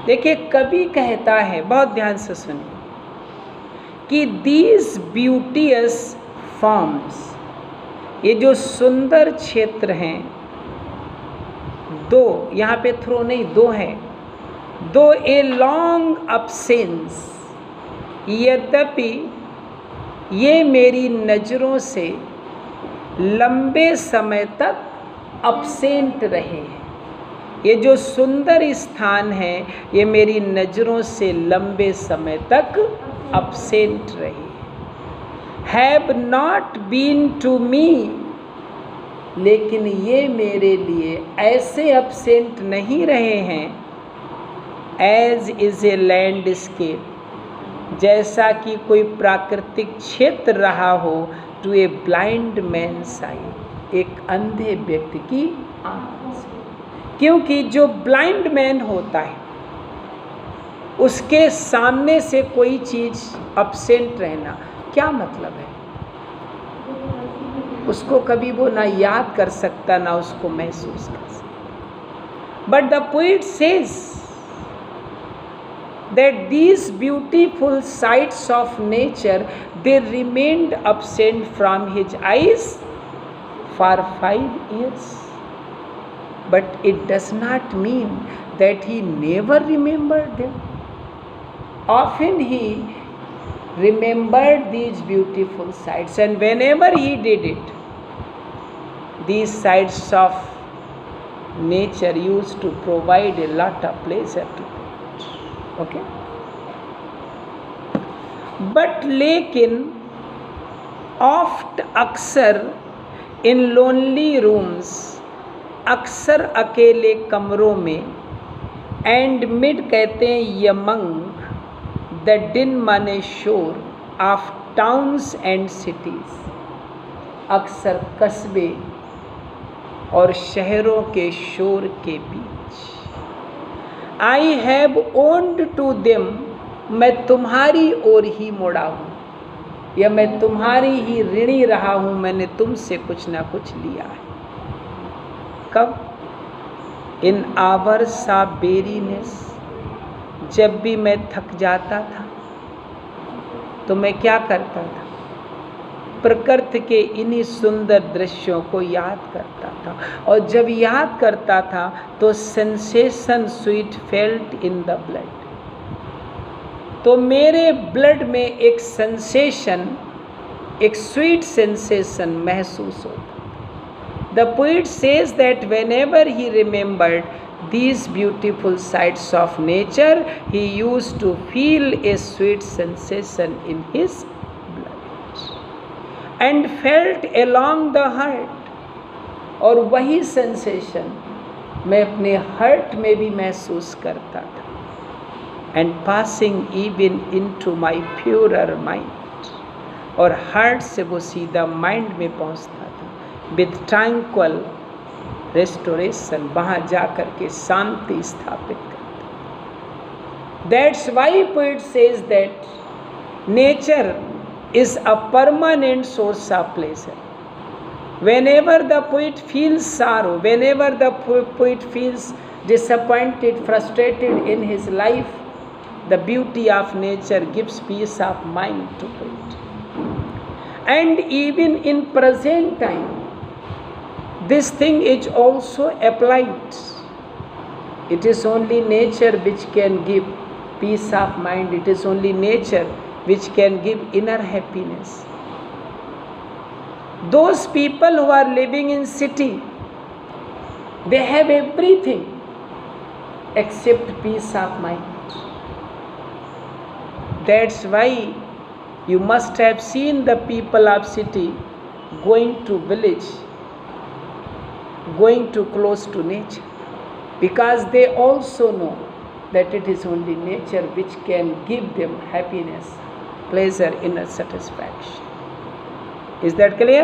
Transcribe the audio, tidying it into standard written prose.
देखिए कवि कहता है, बहुत ध्यान से सुनिए, कि दीज ब्यूटियस फॉर्म्स, ये जो सुंदर क्षेत्र हैं, दो, यहाँ पे थ्रो नहीं, दो है, दो ए लॉन्ग अब्सेंस, यद्यपि ये मेरी नज़रों से लंबे समय तक अब्सेंट रहे हैं। ये जो सुंदर स्थान है ये मेरी नज़रों से लंबे समय तक अब्सेंट रहे, have not been to me, लेकिन ये मेरे लिए ऐसे अब्सेंट नहीं रहे हैं, एज इज़ ए लैंडस्केप, जैसा कि कोई प्राकृतिक क्षेत्र रहा हो टू ए ब्लाइंड मैन्स आई, एक अंधे व्यक्ति की आँख से। क्योंकि जो ब्लाइंड मैन होता है उसके सामने से कोई चीज़ अब्सेंट रहना क्या मतलब है? उसको कभी वो ना याद कर सकता ना उसको महसूस कर सकता। But the poet says that these beautiful sights of nature, they remained absent from his eyes for 5 years. But it does not mean that he never remembered them. Often he remembered these beautiful sights, and whenever he did it, these sights of nature used to provide a lot of pleasure to him. Okay, but लेकिन oft अक्सर इन lonely rooms, अक्सर अकेले कमरों में, and mid कहते हैं Yamang the डिन माने शोर ऑफ टाउन्स एंड सिटीज़, अक्सर कस्बे और शहरों के शोर के बीच, I have owned to them, मैं तुम्हारी ओर ही मुड़ा हूँ, या मैं तुम्हारी ही ऋणी रहा हूँ, मैंने तुमसे कुछ ना कुछ लिया है। कब? इन आवर्स ऑफ वेरीनेस, जब भी मैं थक जाता था तो मैं क्या करता था? प्रकृति के इन्हीं सुंदर दृश्यों को याद करता था, और जब याद करता था तो sensation sweet felt in the blood, तो मेरे ब्लड में एक सेंसेशन, एक स्वीट सेंसेशन महसूस होता। The poet says that whenever he remembered these beautiful sights of nature, he used to feel a sweet sensation in his and felt along the heart, और वही sensation मैं अपने hurt में भी महसूस करता था, and passing even into my purer mind, और हार्ट से वो सीधा माइंड में पहुंचता था, विद ट्रैंक्विल रेस्टोरेशन, वहाँ जा कर के शांति स्थापित करता। That's why poet says that nature is a permanent source of pleasure. Whenever the poet feels sorrow, whenever the poet feels disappointed, frustrated in his life, the beauty of nature gives peace of mind to poet. And even in present time, this thing is also applied. It is only nature which can give peace of mind. It is only nature which can give inner happiness. Those people who are living in city, they have everything except peace of mind. That's why you must have seen the people of city going to village, going to close to nature, because they also know that it is only nature which can give them happiness, pleasure, inner satisfaction. Is that clear?